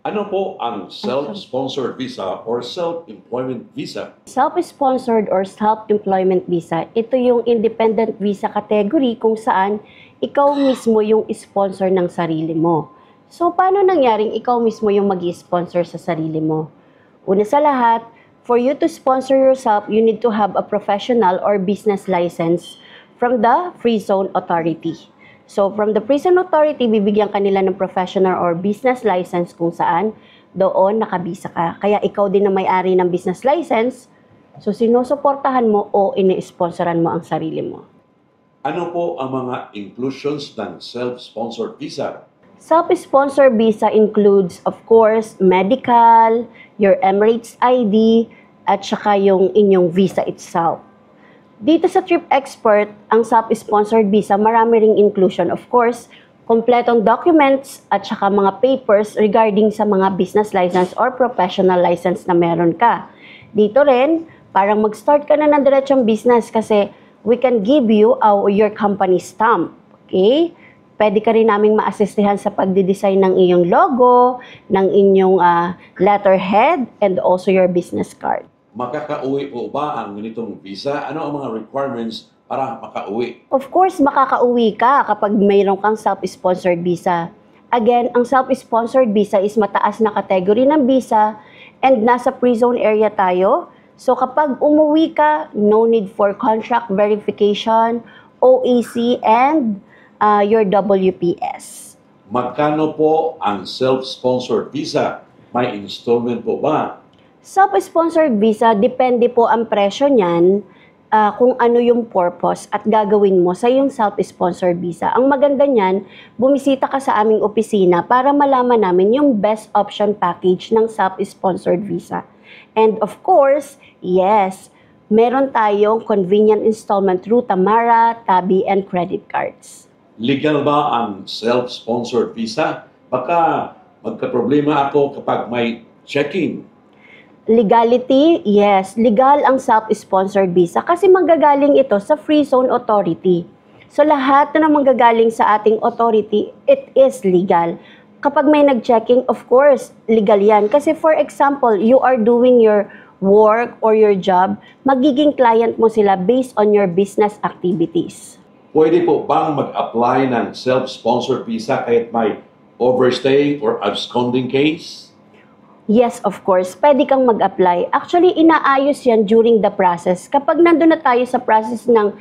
Ano po ang self-sponsored visa or self-employment visa? Self-sponsored or self-employment visa, ito yung independent visa category kung saan ikaw mismo yung sponsor ng sarili mo. So, paano nangyaring ikaw mismo yung mag-sponsor sa sarili mo? Una sa lahat, for you to sponsor yourself, you need to have a professional or business license from the Free Zone Authority. So, from the Free Zone Authority, bibigyan kanila ng professional or business license kung saan doon nakabisa ka. Kaya ikaw din ang may-ari ng business license, so sinusuportahan mo o ini-sponsoran mo ang sarili mo. Ano po ang mga inclusions ng self-sponsored visa? Self-sponsor visa includes, of course, medical, your Emirates ID, at saka yung inyong visa itself. Dito sa Trip Expert, ang self-sponsored visa, marami ring inclusion. Of course, kompletong documents at saka mga papers regarding sa mga business license or professional license na meron ka. Dito rin, parang mag-start ka na ng diretsong business kasi we can give you your company stamp. Okay? Pwede ka rin naming ma-assistihan sa pagdidesign ng iyong logo, ng inyong letterhead, and also your business card. Makakauwi po ba ang ganitong visa? Ano ang mga requirements para makauwi? Of course, makakauwi ka kapag mayroon kang self-sponsored visa. Again, ang self-sponsored visa is mataas na category ng visa and nasa free zone area tayo. So kapag umuwi ka, no need for contract verification, OEC, and your WPS. Magkano po ang self-sponsored visa? May installment po ba? Self-sponsored visa, depende po ang presyo niyan kung ano yung purpose at gagawin mo sa yung self-sponsored visa. Ang maganda niyan, bumisita ka sa aming opisina para malaman namin yung best option package ng self-sponsored visa. And of course, yes, meron tayong convenient installment through Tamara, Tabi, and credit cards. Legal ba ang self-sponsored visa? Baka magka-problema ako kapag may checking. Legality, yes, legal ang self-sponsored visa kasi manggagaling ito sa Free Zone Authority. So lahat na manggagaling sa ating authority, it is legal. Kapag may nag-checking, of course, legal yan. Kasi for example, you are doing your work or your job, magiging client mo sila based on your business activities. Pwede po bang mag-apply ng self-sponsored visa kahit may overstay or absconding case? Yes, of course. Pwede kang mag-apply. Actually, inaayos yan during the process. Kapag nandun na tayo sa process ng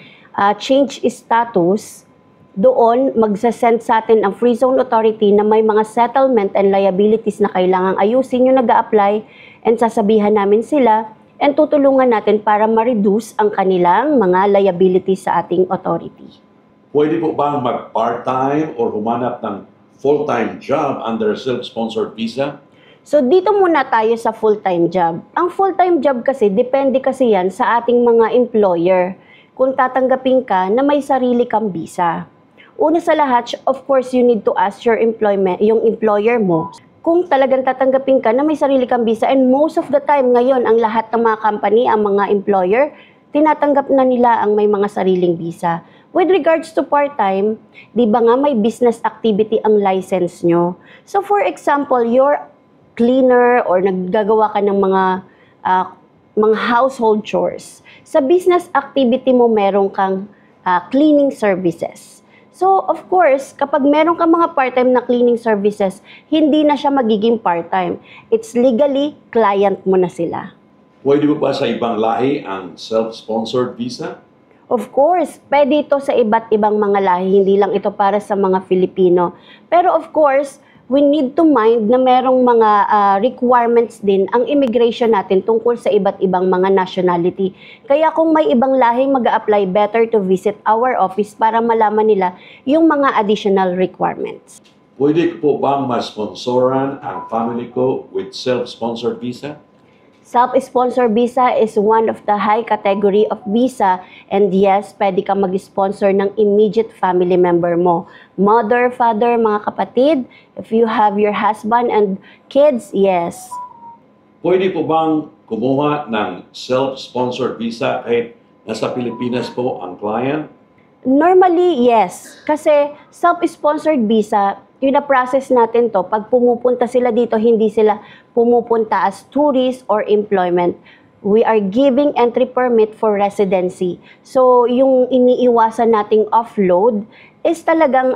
change status, doon magsasend sa atin ang Free Zone Authority na may mga settlement and liabilities na kailangang ayusin yung nag-a-apply and sasabihan namin sila and tutulungan natin para ma-reduce ang kanilang mga liabilities sa ating authority. Pwede po bang mag-part-time or humanap ng full-time job under self-sponsored visa? So, dito muna tayo sa full-time job. Ang full-time job kasi, depende kasi yan sa ating mga employer. Kung tatanggapin ka na may sarili kang visa. Una sa lahat, of course, you need to ask yung employer mo. Kung talagang tatanggapin ka na may sarili kang visa, and most of the time ngayon, ang lahat ng mga company, ang mga employer, tinatanggap na nila ang may mga sariling visa. With regards to part-time, di ba nga may business activity ang license nyo? So, for example, your cleaner or naggagawa ka ng mga household chores. Sa business activity mo, meron kang cleaning services. So, of course, kapag meron kang mga part-time na cleaning services, hindi na siya magiging part-time. It's legally, client mo na sila. Pwede ba sa ibang lahi ang self-sponsored visa? Of course, pwede ito sa iba't ibang mga lahi, hindi lang ito para sa mga Filipino. Pero of course, we need to mind na merong mga requirements din ang immigration natin tungkol sa iba't ibang mga nationality. Kaya kung may ibang lahing mag-a-apply, better to visit our office para malaman nila yung mga additional requirements. Pwede ko po bang ma-sponsoran ang family ko with self-sponsored visa? Self-sponsor visa is one of the high category of visa, and yes, pwede ka mag-sponsor ng immediate family member mo. Mother, father, mga kapatid, if you have your husband and kids, yes. Pwede po bang kumuha ng self-sponsored visa kahit nasa Pilipinas po ang client? Normally, yes. Kasi self-sponsored visa, Pina-process natin to. Pag pumupunta sila dito, hindi sila pumupunta as tourist or employment. We are giving entry permit for residency. So, yung iniiwasan nating offload is talagang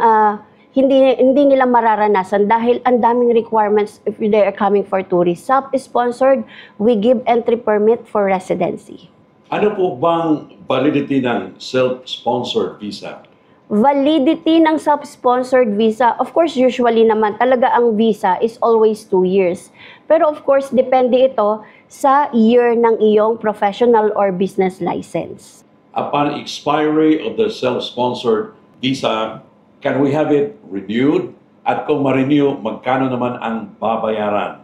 hindi nila mararanasan dahil ang daming requirements if they are coming for tourists. Self-sponsored, we give entry permit for residency. Ano po bang validity ng self-sponsored visa? Validity ng self-sponsored visa, of course, usually naman, talaga ang visa is always 2 years. Pero of course, depende ito sa year ng iyong professional or business license. Upon expiry of the self-sponsored visa, can we have it renewed? At kung ma-renew, magkano naman ang babayaran?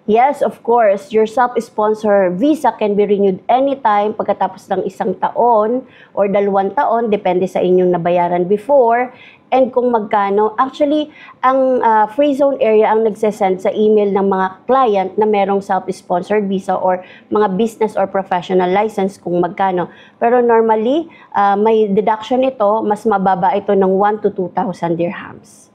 Yes, of course. Your self-sponsor visa can be renewed anytime pagkatapos ng 1 taon or 2 taon, depende sa inyong nabayaran before. And kung magkano, actually, ang free zone area ang nagsesend sa email ng mga client na merong self-sponsored visa or mga business or professional license kung magkano. Pero normally, may deduction ito, mas mababa ito ng 1 to 2,000 dirhams.